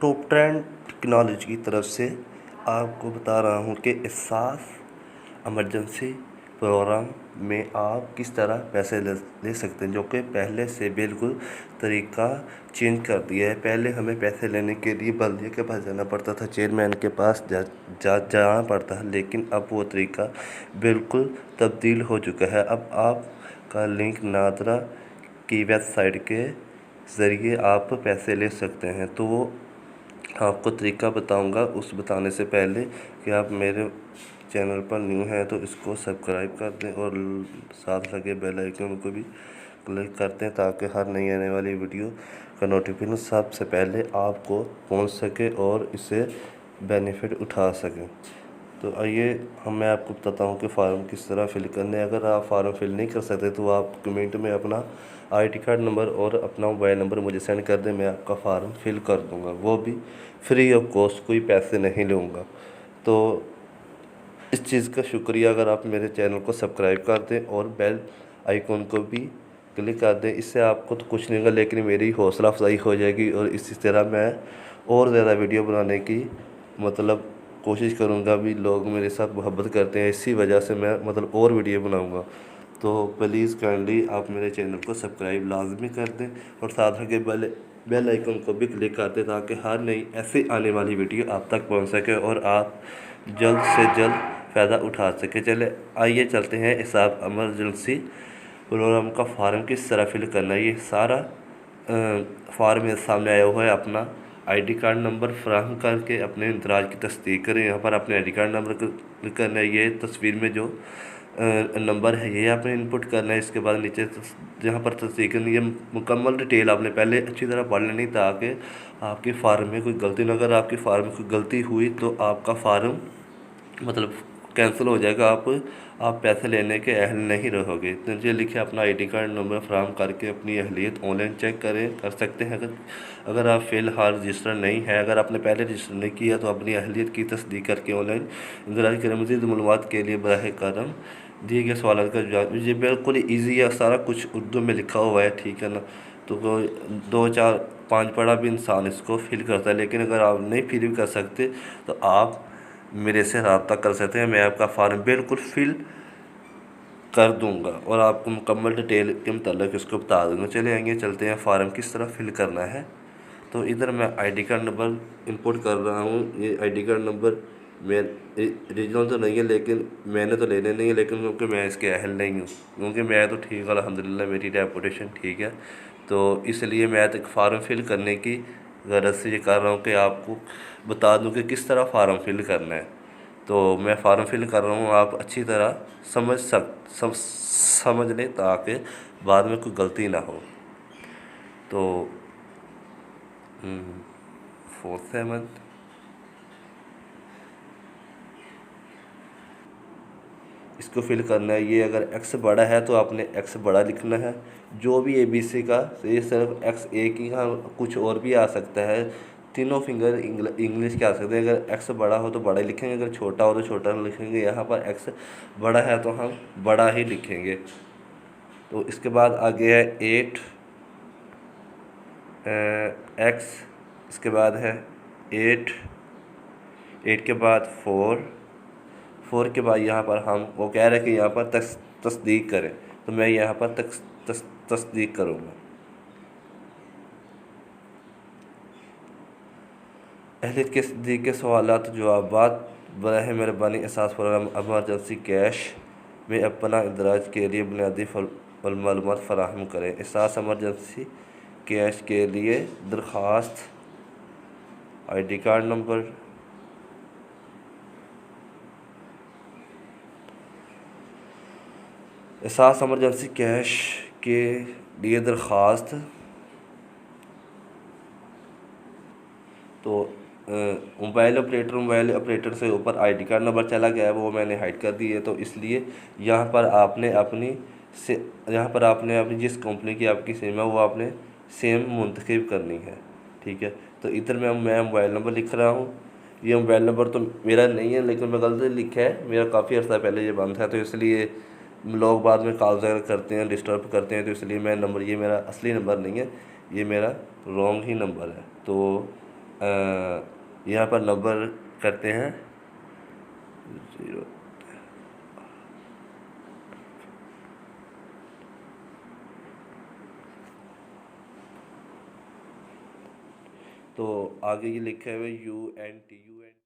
Top trend technology की तरफ से आपको बता रहा हूँ कि एहसास इमरजेंसी प्रोग्राम में आप किस तरह पैसे ले सकते हैं, जो कि पहले से बिल्कुल तरीका चेंज कर दिया है। पहले हमें पैसे लेने के लिए बल्दिया के पास जाना पड़ता था, चेयरमैन के पास जाना पड़ता है, लेकिन अब वो तरीका बिल्कुल तब्दील हो चुका है। अब आपका लिंक नादरा की वेबसाइट के ज़रिए आप पैसे ले सकते हैं। तो वो आपको तरीका बताऊंगा। उस बताने से पहले कि आप मेरे चैनल पर न्यू हैं तो इसको सब्सक्राइब कर दें और साथ लगे बेल आइकन को भी क्लिक कर दें, ताकि हर नई आने वाली वीडियो का नोटिफिकेशन सबसे पहले आपको पहुंच सके और इसे बेनिफिट उठा सकें। तो आइए मैं आपको बताता हूँ कि फ़ार्म किस तरह फिल करने हैं। अगर आप फ़ार्म फिल नहीं कर सकते तो आप कमेंट में अपना आईडी कार्ड नंबर और अपना मोबाइल नंबर मुझे सेंड कर दें, मैं आपका फ़ार्म फिल कर दूँगा, वो भी फ्री ऑफ कॉस्ट, कोई पैसे नहीं लूँगा। तो इस चीज़ का शुक्रिया अगर आप मेरे चैनल को सब्सक्राइब कर दें और बेल आइकन को भी क्लिक कर दें। इससे आपको तो कुछ नहीं होगा, लेकिन मेरी हौसला अफजाई हो जाएगी और इसी तरह मैं और ज़्यादा वीडियो बनाने की कोशिश करूँगा। भी लोग मेरे साथ मोहब्बत करते हैं, इसी वजह से मैं और वीडियो बनाऊँगा। तो प्लीज़ काइंडली आप मेरे चैनल को सब्सक्राइब लाजमी कर दें और साथ के बेल आइकन को भी क्लिक कर दें, ताकि हर नई ऐसी आने वाली वीडियो आप तक पहुंच सके और आप जल्द से जल्द फ़ायदा उठा सके। चले आइए चलते हैं हिसाब इमरजेंसी प्रोग्राम का फ़ार्म किस तरह फिल करना है। ये सारा फार्म मेरे सामने आया हुआ है। अपना आईडी कार्ड नंबर फ्राहम करके अपने इंदराज की तस्दीक करें। यहाँ पर अपने आईडी कार्ड नंबर क्लिक करना है। ये तस्वीर में जो नंबर है ये आपने इनपुट करना है। इसके बाद नीचे जहाँ पर तस्दीक करनी है, मुकम्मल डिटेल आपने पहले अच्छी तरह पढ़ लेनी, ताकि आपके फार्म में कोई गलती न, अगर आपके फार्म में कोई गलती हुई तो आपका फार्म कैंसिल हो जाएगा, आप पैसे लेने के अहल नहीं रहोगे। तो नीचे लिखे अपना आईडी कार्ड नंबर फ्राहम करके अपनी अहलियत ऑनलाइन चेक कर सकते हैं। अगर आप फ़िलहाल रजिस्टर नहीं है, अगर आपने पहले रजिस्टर नहीं किया तो अपनी अहलियत की तस्दीक करके ऑनलाइन इंदराज करें। मज़ीद मालूमात के लिए बराह करम दिए गए सवाल का जवाब। ये बिल्कुल ईजी है, सारा कुछ उर्दू में लिखा हुआ है, ठीक है ना। तो 2 4 5 पढ़ा भी इंसान इसको फिल करता है, लेकिन अगर आप नहीं फिल कर सकते तो आप मेरे से रब्ता कर सकते हैं। मैं आपका फार्म बिल्कुल फिल कर दूंगा और आपको मुकम्मल डिटेल के मतलब इसको बता दूंगा। चले आएंगे, चलते हैं फार्म किस तरह फिल करना है। तो इधर मैं आईडी कार्ड नंबर इंपोर्ट कर रहा हूँ। ये आईडी कार्ड नंबर मैं रीजनल तो नहीं है, लेकिन मैंने तो लेने नहीं है, लेकिन क्योंकि मैं इसके अहल नहीं हूँ, क्योंकि मैं तो ठीक अल्हम्दुलिल्लाह मेरी रेपुटेशन ठीक है, तो इसलिए मैं तो एक फ़ार्म फिल करने की गरज से ये कर रहा हूँ कि आपको बता दूँ कि किस तरह फ़ार्म फिल करना है। तो मैं फ़ार्म फिल कर रहा हूँ, आप अच्छी तरह समझ लें, ताकि बाद में कोई गलती ना हो। तो 47 इसको फिल करना है। ये अगर एक्स बड़ा है तो आपने एक्स बड़ा लिखना है। जो भी ABC का, तो ये सिर्फ एक्स एक ही, हाँ कुछ और भी आ सकता है, तीनों फिंगर इंग्लिश के आ सकते हैं। अगर एक्स बड़ा हो तो बड़ा ही लिखेंगे, अगर छोटा हो तो छोटा लिखेंगे। यहाँ पर एक्स बड़ा है तो हम बड़ा ही लिखेंगे। तो इसके बाद आगे है 8 एक्स, इसके बाद है 8 के बाद 4 के बाद यहाँ पर हम वो कह रहे हैं कि यहाँ पर तस्दीक करें, तो मैं यहाँ पर तस्दीक करूँगा। अहलियत के तस्दीक के सवालात जवाबात बराह मेहरबानी एहसास प्रोग्राम इमरजेंसी कैश में अपना इंदराज के लिए बुनियादी मालूमात फराहम करें। एहसास इमरजेंसी कैश के लिए दरख्वास्त, आईडी कार्ड नंबर, एहसास इमरजेंसी कैश के लिए दरख्वास्त। तो मोबाइल ऑपरेटर से ऊपर आईडी कार्ड नंबर चला गया है, वो मैंने हाइड कर दी है। तो इसलिए यहाँ पर आपने अपनी जिस कंपनी की आपकी सिम है वो आपने सिम मुंतखब करनी है, ठीक है। तो इधर मैं मोबाइल नंबर लिख रहा हूँ। ये मोबाइल नंबर तो मेरा नहीं है, लेकिन मैं गलती लिखा है, मेरा काफ़ी अर्सा पहले ये बंद है, तो इसलिए लोग बाद में कॉल वगैरह करते हैं, डिस्टर्ब करते हैं, तो इसलिए ये मेरा असली नंबर नहीं है, ये मेरा रॉन्ग ही नंबर है। तो यहाँ पर नंबर करते हैं 0। तो आगे ये लिखा है UNT